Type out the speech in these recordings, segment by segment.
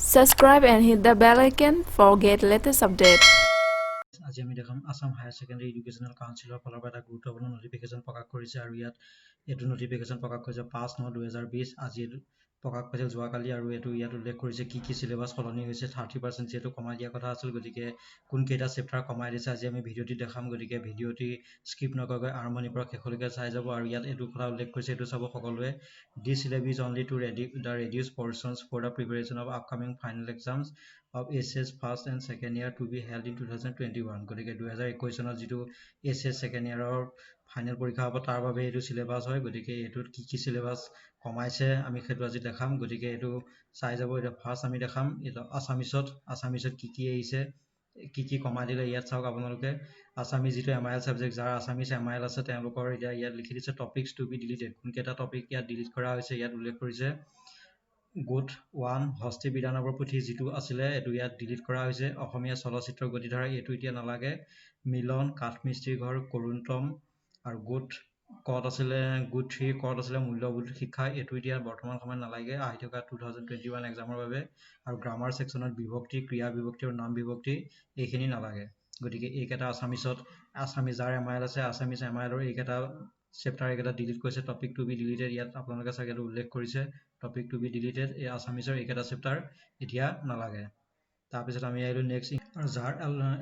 Subscribe and hit the bell icon for get latest update. আজি আমি দেখাম Assam higher secondary educational কাউন্সিলৰ ফালৰ পৰা এটা গুৰুত্বপূৰ্ণ নটিফিকেশ্যন প্ৰকাশ কৰিছে আৰু ইয়াত এইটো নটিফিকেশ্যন প্ৰকাশ কৰিছে 5/9/2020 আজি প্ৰকাশ পাইছে যোৱাকালি আৰু ইয়াত উল্লেখ কৰিছে কি চিলেবাছ সলনি হৈছে 30% যিহেতু কমাই দিয়া কথা আছিল গতিকে কোনকেইটা চেপ্টাৰ কমাই দিছে আজি আমি ভিডিঅ'টি দেখাম গতিকে ভিডিঅ'টি স্কিপ নকৰাকৈ আৰম্ভণিৰ পৰা শেষলৈকে চাই যাব আৰু ইয়াত এইটো কথা উল্লেখ কৰিছে এইটো চাব সকলোৱে দিছ syllabus is only to the reduced portions for the preparation of upcoming final exams of SS first and second year to be held in 2021 গতিকে 2021 চনত যেটো SS second year ফাইনেল পৰীক্ষা হ'ব তাৰ বাবে এটো সিলেবাস হয় গতিকে এটোত কি সিলেবাস কমাইছে আমি হেতু আজি দেখাম গতিকে এটো চাই যাব এটা ফাৰ্স্ট আমি দেখাম এটা আসামিছত কি আহিছে কি কমাই দিলে ইয়াত চাওক আপোনালোকে আসামি যেটো এমআইএল সাবজেক্ট যাৰ আসামিছ এমআইএল আছে তেওঁলোকৰ ইয়াত লিখি দিছে টপিকস টু বি ডিলিটেড কোনকেটা টপিক ইয়াত ডিলিট কৰা হৈছে ইয়াত উল্লেখ কৰিছে গোট 1 হস্তি বিধানবৰ পুথি যেটো আছিল এটো ইয়াত ডিলিট কৰা হৈছে অসমীয়া চলচ্চিত্ৰৰ গতিধাৰা এটো এতিয়া নালাগে মিলন কাঠমিস্ত্ৰী ঘৰ কৰুণতম আৰু গোট কত আছিল গোট 3 কত আছিল মূল্যবোধ শিক্ষা এটো এতিয়া বৰ্তমান সময়ত নালাগে আহি থকা 2021 এক্সামৰ বাবে আৰু গ্ৰামাৰ সেকশনত বিভক্তি ক্ৰিয়া বিভক্তি আৰু নাম বিভক্তি এইখিনি নালাগে গতিকে এইকেটা আসামি যাৰ এমআইএল আছে আসামিছ এমআইএলৰ এইকেটা চেপ্টাৰ এইকেটা ডিলিট কৰিছে টপিক টু বি ডিলিটেড ইয়াত আপোনালোকে চাগে উল্লেখ কৰিছে টপিক টু বি ডিলিটেড এই আসামিছৰ এইকেটা চেপ্টাৰ এতিয়া নালাগে তাৰপিছত আমি আইলো নেক্সট যাৰ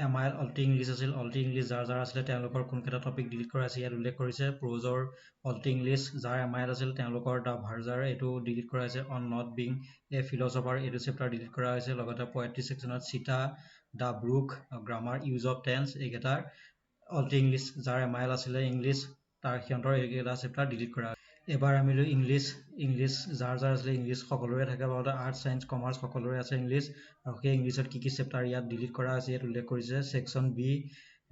এমআইএল অল্টি ইংলিছ আছিল অল্টি ইংলিছ যাৰ আছিল তেওঁলোকৰ কোনকেটা টপিক ডিলিট কৰা আছে ইয়াত উল্লেখ কৰিছে প্ৰজৰ অল্টি ইংলিছ যাৰ এমআইএল আছিল তেওঁলোকৰ দা ভাৰ্জাৰ এটো ডিলিট কৰা আছে on not being a philosopher এটো চেপ্টাৰ ডিলিট কৰা হৈছে লগতে পোয়েট্ৰি সেকশনত চিটা the Brook grammar use of tense এইকেটা অল্টি ইংলিছ যাৰ এমআইএল আছিল ইংলিছ তাৰ সিহঁতৰ এইকেটা চেপ্টাৰ ডিলিট কৰা এবাৰ আমি ইংলিছ যাৰ আছিল ইংলিছ সকলোৰে থাকে বাৰু আৰ্টস সায়েন্স কমাৰ্চ সকলোৰে আছে ইংলিছ আৰু সেই ইংলিছত কি চেপ্টাৰ ইয়াত ডিলিট কৰা আছে ইয়াত উল্লেখ কৰিছে section B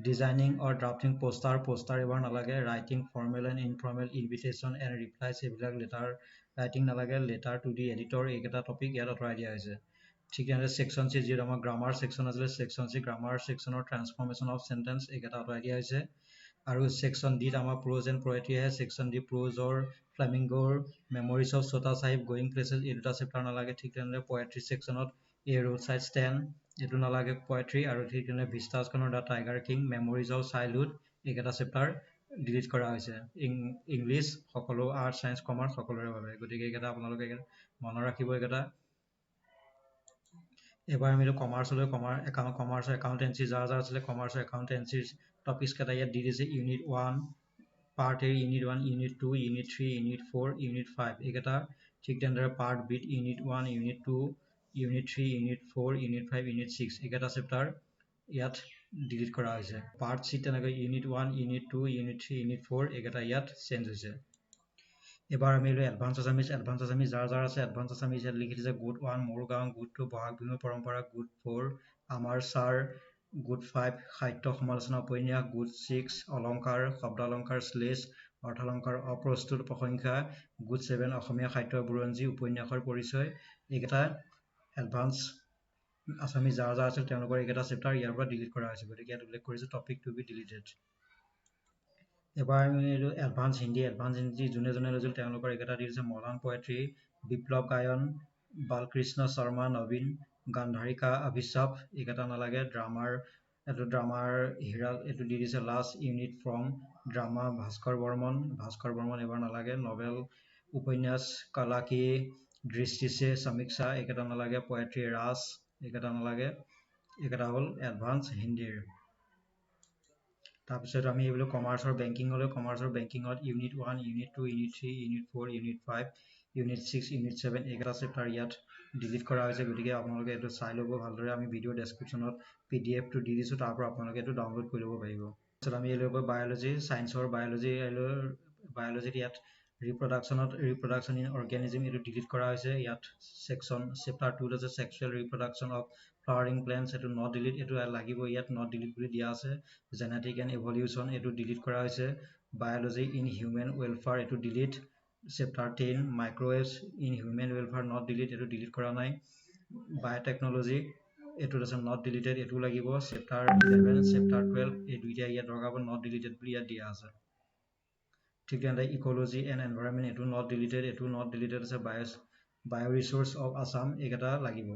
designing or drafting poster এবাৰ নালাগে writing formal and informal invitation and replies এইবিলাক লেটাৰ ৰাইটিং নালাগে লেটাৰ টু দি এডিটৰ এইকেটা টপিক ইয়াত আঁতৰাই দিয়া হৈছে ঠিক আছে সেকশন সি যি আমাৰ গ্ৰামাৰ সেকশন আছে সেকশন সি গ্ৰামাৰ সেকশনৰ ট্ৰান্সফৰমেশন অফ সেন্টেন্স এইকেটা আঁতৰাই দিয়া হৈছে আৰু সেকশন ডি আমাৰ প্ৰোজ এণ্ড পোয়েট্ৰি আছে সেকশন ডি প্ৰোজৰ ফ্লেমিংগোৰ memories of Chhota Sahib going প্লেसेस এই দুটা চেপ্টাৰ নালাগে ঠিক তেনেদৰে পোয়েট্ৰি সেকশনত এ ৰোড সাইড ষ্টেণ্ড এটো নালাগে পোয়েট্ৰি আৰু ঠিক তেনেদৰে ভিষ্টাছখনৰ the Tiger King memories of childhood এইকেটা চেপ্টাৰ ডিলিট কৰা হৈছে ইংলিছ সকলো আৰ্টস সায়েন্স কমাৰ্চ সকলোৰে বাবে গতিকে এইকেটা আপোনালোকে মনত ৰাখিব এইকেটা এবাৰ আমি কমাৰ্চলৈ কমাৰ্চৰ একাউন্টেন্সি যাৰ আছিল কমাৰ্চৰ একাউন্টেন্সিৰ টপিকস কেটা ইয়াত দি দিছে unit 1 part A unit 1 unit 2 unit 3 unit 4 unit 5 এইকেটা ঠিক তেনেদৰে part B unit 1 unit 2 unit 3 unit 4 unit 5 unit 6 এইকেটা চেপ্টাৰ ইয়াত ডিলিট কৰা হৈছে পাৰ্ট সি তেনেকৈ ইউনিট 1 ইউনিট 2 ইউনিট 3 ইউনিট 4 এইকেটা ইয়াত চেঞ্জ হৈছে এবাৰ আমি এডভান্স আসামিজ যাৰ আছে এডভান্স আসামিজ ইয়াত লিখি দিছে গোট 1 মোৰগাঁও গোট 2 বহাগ বিহুৰ পৰম্পৰা গোট 4 আমাৰ ছাৰ গোট 5 সাহিত্য সমালোচনা উপন্যাস গোট 6 অলংকাৰ শব্দ অলংকাৰ শ্লেষ অৰ্থলংকাৰ অপ্ৰস্তুত প্ৰসংখ্যা গোট 7 অসমীয়া সাহিত্য বুৰঞ্জী উপন্যাসৰ পৰিচয় এইকেটা এডভান্স আসামিজ যাৰ আছিল তেওঁলোকৰ এইকেটা চেপ্টাৰ ইয়াৰ পৰা ডিলিট কৰা হৈছে গতিকে ইয়াত উল্লেখ কৰিছে টপিক টু বি ডিলিটেড এবাৰ আমি এডভান্স হিন্দী যোনে লৈছিল তেওঁলোকৰ এইকেটা দি দিছে মডাৰ্ণ পোয়েট্ৰি বিপ্লৱ গায়ন বালকৃষ্ণ শৰ্মা নবীন গান্ধাৰিকা অভিশাপ এইকেটা নালাগে ড্ৰামাৰ হিৰা এটো দি দিছে last unit from drama Bhaskar Barman এবাৰ নালাগে নভেল উপন্যাস কলাকি দৃষ্টিছে সমীক্ষা এইকেটা নালাগে পোয়েট্ৰি ৰাস এইকেটা নালাগে এইকেটা হ'ল এডভান্স হিন্দীৰ তাৰপিছত আমি এইবিলাক কমাৰ্চৰ বেংকিঙত unit 1 unit 2 unit 3 unit 4 unit 5 unit 6 unit 7 এইকেটা চেপ্টাৰ ইয়াত ডিলিট কৰা হৈছে গতিকে আপোনালোকে এটো চাই ল'ব ভালদৰে আমি ভিডিও ডেসক্ৰিপচনত পিডিএফ টো দি দিছো তাৰ পৰা আপোনালোকে এটো ডাউনলোড কৰি ল'ব পাৰিব তাৰপিছত আমি এলৈকে বায়োলজি সায়েন্সৰ বায়োলজি ইয়াত ৰিপ্ৰডাকচন ইন অৰ্গেনিজম এটো ডিলিট কৰা হৈছে ইয়াত সেকশন চেপ্টাৰ 2 আছে sexual reproduction of flowering plants এটো নট ডিলিট এটো লাগিব ইয়াত নট ডিলিট বুলি দিয়া আছে জেনেটিক এণ্ড ইভলিউশন এটো ডিলিট কৰা হৈছে বায়োলজি ইন হিউম্যান ওয়েলফেয়াৰ এটো delete chapter 10 microbes in human welfare not delete এটো ডিলিট কৰা নাই বায়োটেকনলজি এটো আছে নট ডিলিটেড এটো লাগিব চেপ্টাৰ 11 চেপ্টাৰ 12 এই দুইটা ইয়াত লগাব নট ডিলিটেড বুলি ইয়াত দিয়া আছে ঠিক তেনেদৰে ইকোলজি এণ্ড এনভাইৰনমেন্ট এটো নট ডিলিটেড আছে বায়ো ৰিসোৰ্স অফ আসাম এইকেটা লাগিব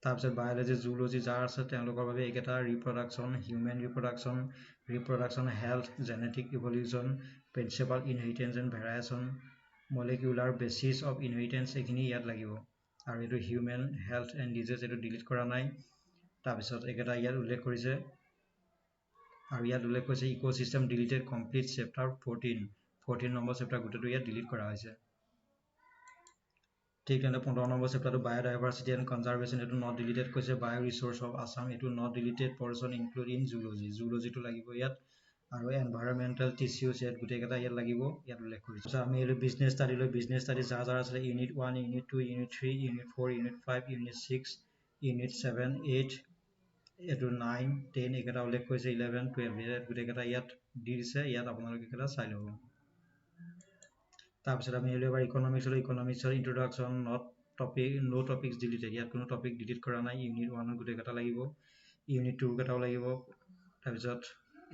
তাৰপিছত বায়োলজি জুলজি যাৰ আছে তেওঁলোকৰ বাবে এইকেইটা reproduction human reproduction health genetic evolution principal inheritance and variation molecular basis of inheritance এইখিনি ইয়াত লাগিব আৰু এইটো হিউমেন হেল্থ এণ্ড ডিজিজ এইটো ডিলিট কৰা নাই তাৰপিছত এইকেইটা ইয়াত উল্লেখ কৰিছে আৰু ইয়াত উল্লেখ কৰিছে ecosystem deleted complete chapter 14 number chapter গোটেইটো ইয়াত ডিলিট কৰা হৈছে ঠিক তেনে 15 নম্বৰ চেপ্টাৰটো বায়'ডাইভাৰ্চিটি এণ্ড কনজাৰ্ভেশ্যন এইটো নট ডিলিটেড কৈছে বায়' ৰিচোৰ্চ অফ আছাম এইটো not deleted portion include in জুলজিটো লাগিব ইয়াত আৰু এনভাইৰনমেণ্টেল টিচিউজ ইয়াত গোটেইকেইটা ইয়াত লাগিব ইয়াত উল্লেখ কৰিছে আমি এইটো বিজনেছ ষ্টাডি যাৰ আছিলে unit 1 unit 2 unit 3 unit 4 unit 5 unit 6 unit 7 8 এইটো 9 10 এইকেইটা উল্লেখ কৰিছে 11 12 ইয়াত গোটেইকেইটা ইয়াত দি দিছে ইয়াত আপোনালোকে এইকেইটা চাই ল'ব তাৰপিছত আমি এবাৰ ইকনমিক্সৰ ইন্ট্ৰডাকশ্যন নো টপিকছ ডিলিটেড ইয়াত কোনো টপিক ডিলিট কৰা নাই ইউনিট 1 গোটেইকেইটা লাগিব ইউনিট 2 কেইটাও লাগিব তাৰপিছত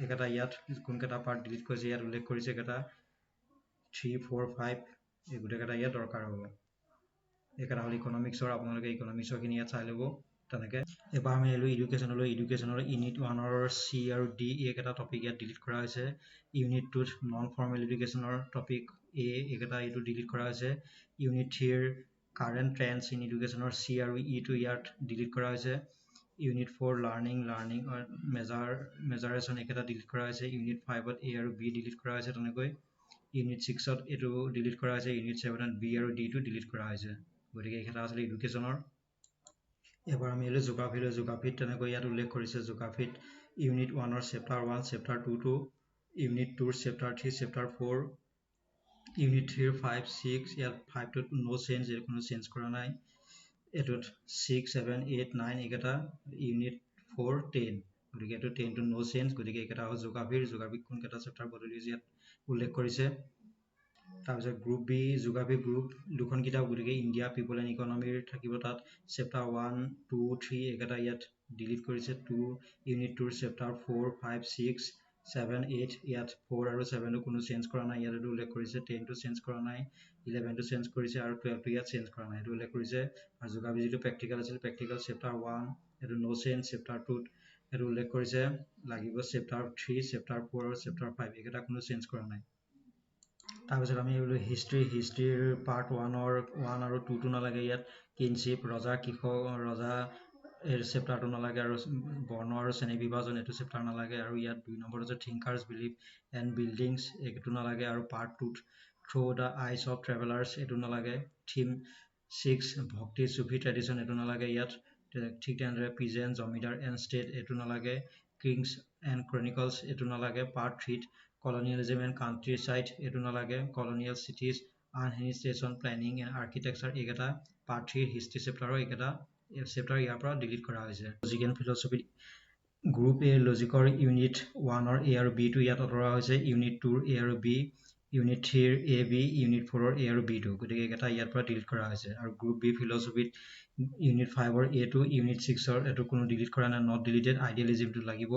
এইকেইটা ইয়াত কোনকেইটা পাৰ্ট ডিলিট কৰিছে ইয়াত উল্লেখ কৰিছে এইকেইটা 3 4 5 এই গোটেইকেইটা ইয়াত দৰকাৰ হ'ব এইকেইটা হ'ল ইকনমিক্সৰ আপোনালোকে ইকনমিক্সৰখিনি ইয়াত চাই ল'ব তেনেকৈ এবাৰ আমি এডুকেশ্যনৰ ইউনিট 1ৰ চি আৰু ডি এইকেইটা টপিক ইয়াত ডিলিট কৰা হৈছে ইউনিট 2ত নন ফৰ্মেল এডুকেশ্যনৰ টপিক এইকেইটা এইটো ডিলিট কৰা হৈছে ইউনিট 3ৰ কাৰেণ্ট ট্ৰেণ্ডছ ইন এডুকেশ্যনৰ চি আৰু ইটো ইয়াত ডিলিট কৰা হৈছে ইউনিট 4 লাৰ্ণিং মেজাৰেশ্যন এইকেইটা ডিলিট কৰা হৈছে ইউনিট 5ত এ আৰু বি ডিলিট কৰা হৈছে তেনেকৈ ইউনিট 6ত এইটো ডিলিট কৰা হৈছে ইউনিট 7ত বি আৰু ডিটো ডিলিট কৰা হৈছে গতিকে এইকেইটা আছিলে এডুকেশ্যনৰ এবাৰ আমি জিঅ'গ্ৰাফিত তেনেকৈ ইয়াত উল্লেখ কৰিছে জিঅ'গ্ৰাফিত ইউনিট 1ৰ চেপ্টাৰ 1 চেপ্টাৰ 2 টু ইউনিট 2ৰ চেপ্টাৰ 3 চেপ্টাৰ 4 ইউনিট 3ৰ 5 6 ইয়াত 5টোত নো চেঞ্জ কোনো চেঞ্জ কৰা নাই এইটোত 6 7 8 9 এইকেইটা ইউনিট 4 10 গতিকে এইটো 10টো নো চেঞ্জ গতিকে এইকেইটা হ'ল জিঅ'গ্ৰাফিক কোনকেইটা চেপ্টাৰ বদলি ইয়াত উল্লেখ কৰিছে তাৰপিছত গ্ৰুপ বি জিঅ'গ্ৰাফি গ্ৰুপ দুখন কিতাপ গতিকে ইণ্ডিয়া পিপল এণ্ড ইকনমিৰ থাকিব তাত চেপ্টাৰ 1 2 3 এইকেইটা ইয়াত ডিলিট কৰিছে 2 ইউনিট 2ৰ চেপ্টাৰ 4 5 6 7 8 ইয়াত 4 আৰু 7টো কোনো চেঞ্জ কৰা নাই ইয়াত উল্লেখ কৰিছে 10টো চেঞ্জ কৰা নাই 11টো চেঞ্জ কৰিছে আৰু 12টো ইয়াত চেঞ্জ কৰা নাই এইটো উল্লেখ কৰিছে আৰু জিঅ'গ্ৰাফি যিটো প্ৰেক্টিকেল আছিল প্ৰেক্টিকেল চেপ্টাৰ 1 এইটো নো চেঞ্জ চেপ্টাৰ 2 এইটো উল্লেখ কৰিছে লাগিব চেপ্টাৰ 3 চেপ্টাৰ 4 আৰু চেপ্টাৰ 5 এইকেইটা কোনো চেঞ্জ কৰা নাই তাৰপিছত আমি এইবোৰ হিষ্ট্ৰীৰ পাৰ্ট 1 আৰু 2টো নালাগে ইয়াত কিনশ্বিপ ৰজা চেপ্টাৰটো নালাগে আৰু বৰ্ণ আৰু শ্ৰেণী বিভাজন এইটো চেপ্টাৰ নালাগে আৰু ইয়াত 2 নম্বৰ আছে থিংকাৰ্ছ বিলিভ এণ্ড বিল্ডিংছ এইটো নালাগে আৰু part 2 through the eyes of travellers এইটো নালাগে থিম 6 ভক্তি চুফি ট্ৰেডিশ্যন এইটো নালাগে ইয়াত ঠিক তেনেদৰে পিজেন জমিদাৰ এণ্ড ষ্টেট এইটো নালাগে কিংছ এণ্ড ক্ৰনিকলছ এইটো নালাগে পাৰ্ট 3 colonialism and countryside এইটো নালাগে colonial cities administration planning and architecture এইকেইটা পাৰ্ট 3 হিষ্ট্ৰী চেপ্টাৰৰ এইকেইটা চেপ্টাৰ ইয়াৰ পৰা ডিলিট কৰা হৈছে logic and philosophy group A লজিকৰ ইউনিট 1ৰ এ আৰু বিটো ইয়াত আঁতৰোৱা হৈছে ইউনিট 2ৰ এ আৰু বি ইউনিট 3ৰ এ বি ইউনিট 4ৰ এ আৰু বিটো গতিকে এইকেইটা ইয়াৰ পৰা ডিলিট কৰা হৈছে আৰু গ্ৰুপ বি ফিলচফিত ইউনিট 5ৰ এটো ইউনিট 6ৰ এইটো কোনো ডিলিট কৰা নাই নট ডিলিটেড আইডিয়েলিজিমটো লাগিব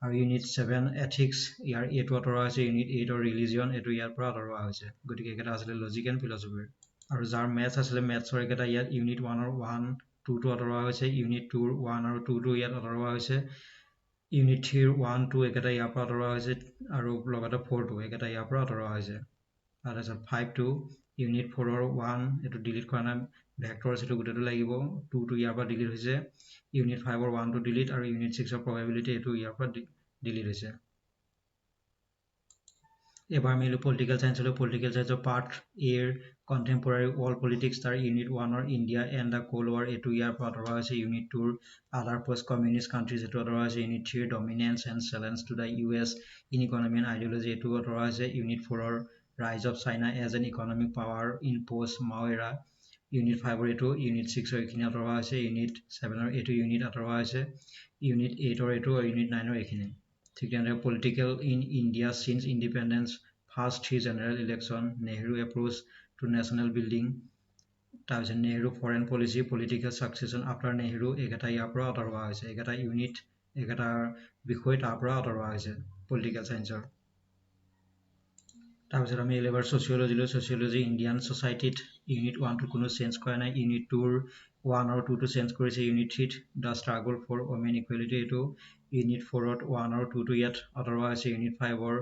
আৰু ইউনিট 7 এথিক্স ইয়াৰ এইটো আঁতৰোৱা হৈছে ইউনিট 8ৰ ৰিলিজিয়ন এইটো ইয়াৰ পৰা আঁতৰোৱা হৈছে গতিকে এইকেইটা আছিলে লজিক এণ্ড ফিলচফিৰ আৰু যাৰ মেথছ আছিলে মেথছৰ এইকেইটা ইয়াত ইউনিট 1ৰ 1 2টো আঁতৰোৱা হৈছে ইউনিট 2ৰ 1 আৰু 2টো ইয়াত আঁতৰোৱা হৈছে ইউনিট 3ৰ 1 2 এইকেইটা ইয়াৰ পৰা আঁতৰোৱা হৈছে আৰু লগতে 4টো এইকেইটা ইয়াৰ পৰা আঁতৰোৱা হৈছে তাৰপিছত 5টো ইউনিট 4ৰ 1 এইটো ডিলিট কৰা নাই ভেক্টৰ সেইটো গোটেইটো লাগিব 2টো ইয়াৰ পৰা ডিলিট হৈছে ইউনিট 5ৰ 1টো ডিলিট আৰু ইউনিট 6ৰ প্ৰবেবিলিটি এইটো ইয়াৰ পৰা ডিলিট হৈছে এবাৰ আমি পলিটিকেল চাইন্সৰ পাৰ্ট এৰ কণ্টেম্পৰাৰী ৱৰ্ল্ড পলিটিক্স তাৰ ইউনিট 1ৰ India and the cold war এইটো ইয়াৰ পৰা আঁতৰোৱা হৈছে ইউনিট 2ৰ আদাৰ পোষ্ট কমিউনিষ্ট কাণ্ট্ৰিজ এইটো আঁতৰোৱা হৈছে ইউনিট 3ৰ dominance and challenge to the US in economy and ideology এইটো আঁতৰোৱা হৈছে ইউনিট 4ৰ rise of China as an economic power in post Mao era unit 5ৰ এইটো ইউনিট 6ৰ এইখিনি আঁতৰোৱা হৈছে ইউনিট 7ৰ এইটো ইউনিট আঁতৰোৱা হৈছে ইউনিট 8ৰ এইটো আৰু ইউনিট 9ৰ এইখিনি ঠিক তেনেদৰে political in India since independence first 3 general election Nehru approach to national building তাৰপিছত Nehru foreign policy political succession after Nehru এইকেইটা ইয়াৰ পৰা আঁতৰোৱা হৈছে এইকেইটা ইউনিট এইকেইটাৰ বিষয় তাৰ পৰা আঁতৰোৱা হৈছে পলিটিকেল চাইন্সৰ তাৰপিছত আমি এবাৰ ছ'চিয়লজি ইণ্ডিয়ান ছ'চাইটিত ইউনিট 1টো কোনো চেঞ্জ কৰা নাই ইউনিট 2ৰ 1 আৰু 2 টো চেঞ্জ কৰিছে ইউনিট 3ত the struggle for women equality এইটো ইউনিট 4ত 1 আৰু 2 টো ইয়াত আঁতৰোৱা হৈছে ইউনিট 5ৰ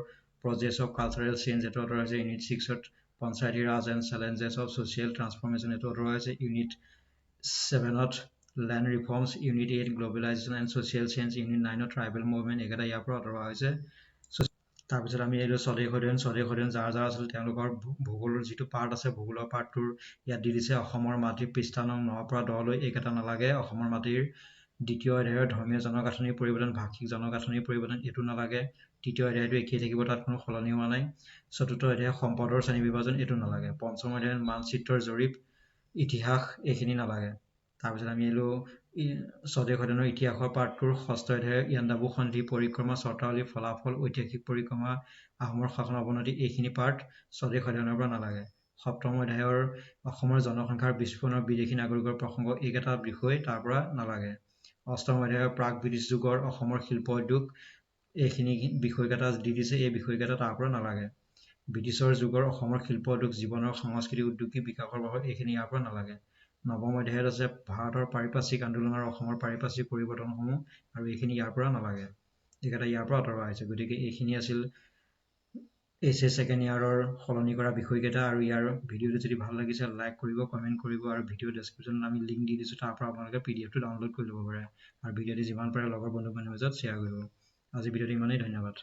প্ৰজেছ অফ কালচাৰেল চেঞ্জ এইটো আঁতৰোৱা হৈছে ইউনিট 6ত Panchayati Raj and challenges of social transformation এইটো আঁতৰোৱা হৈছে ইউনিট 7ত land reforms unit 8 globalisation and social change unit 9ত ট্ৰাইবেল মুভমেণ্ট এইকেইটা ইয়াৰ পৰা আঁতৰোৱা হৈছে তাৰপিছত আমি এইটো স্বদেশ অধ্যয়ন যাৰ আছিল তেওঁলোকৰ ভূগোলৰ যিটো পাৰ্ট আছে ভূগোলৰ পাৰ্টটোৰ ইয়াত দি দিছে অসমৰ মাটিৰ পৃষ্ঠা নং 9 পৰা 10 লৈ এইকেইটা নালাগে অসমৰ মাটিৰ দ্বিতীয় অধ্যায়ৰ ধৰ্মীয় জনগাঁথনিৰ পৰিৱৰ্তন ভাষিক জনগাঁথনিৰ পৰিৱৰ্তন এইটো নালাগে তৃতীয় অধ্যায়টো একেই থাকিব তাত কোনো সলনি হোৱা নাই চতুৰ্থ অধ্যায় সম্পদৰ শ্ৰেণী বিভাজন এইটো নালাগে পঞ্চম অধ্যায়ত মানচিত্ৰৰ জৰীপ ইতিহাস এইখিনি নালাগে তাৰপিছত আমি এইটো স্বদেশ অধ্যয়নৰ ইতিহাসৰ পাঠটোৰ ষষ্ঠ অধ্যায়ৰ ইয়াণ্ডাবু সন্ধি পৰিক্ৰমা চৰ্তাৱলী ফলাফল ঐতিহাসিক পৰিক্ৰমা আহোমৰ শাসন অৱনতি এইখিনি পাঠ স্বদেশ অধ্যয়নৰ পৰা নালাগে সপ্তম অধ্যায়ৰ অসমৰ জনসংখ্যাৰ বিস্ফোৰণৰ বিদেশী নাগৰিকৰ প্ৰসংগ এইকেইটা বিষয় তাৰ পৰা নালাগে অষ্টম অধ্যায়ৰ প্ৰাক ব্ৰিটিছ যুগৰ অসমৰ শিল্প উদ্যোগ এইখিনি বিষয়কেইটা দি দিছে এই বিষয়কেইটা তাৰ পৰা নালাগে ব্ৰিটিছৰ যুগৰ অসমৰ শিল্প উদ্যোগ জীৱনৰ সংস্কৃতি উদ্যোগিক বিকাশৰ বাবে এইখিনি ইয়াৰ পৰা নালাগে নৱম অধ্যায়ত আছে ভাৰতৰ পাৰিপাৰ্শ্বিক আন্দোলন আৰু অসমৰ পাৰিপাৰ্শ্বিক পৰিৱৰ্তনসমূহ আৰু এইখিনি ইয়াৰ পৰা নালাগে এইকেইটা ইয়াৰ পৰা আঁতৰোৱা হৈছে গতিকে এইখিনি আছিল এইচ এছ ছেকেণ্ড ইয়াৰৰ সলনি কৰা বিষয়কেইটা আৰু ইয়াৰ ভিডিঅ'টো যদি ভাল লাগিছে লাইক কৰিব কমেণ্ট কৰিব আৰু ভিডিঅ' ডেছক্ৰিপশ্যনত আমি লিংক দি দিছোঁ তাৰ পৰা আপোনালোকে PDF টো ডাউনলোড কৰি ল'ব পাৰে আৰু ভিডিঅ'টো যিমান পাৰে লগৰ বন্ধু বান্ধৱীৰ মাজত শ্বেয়াৰ কৰিব আজি ভিডিঅ'টো ইমানেই ধন্যবাদ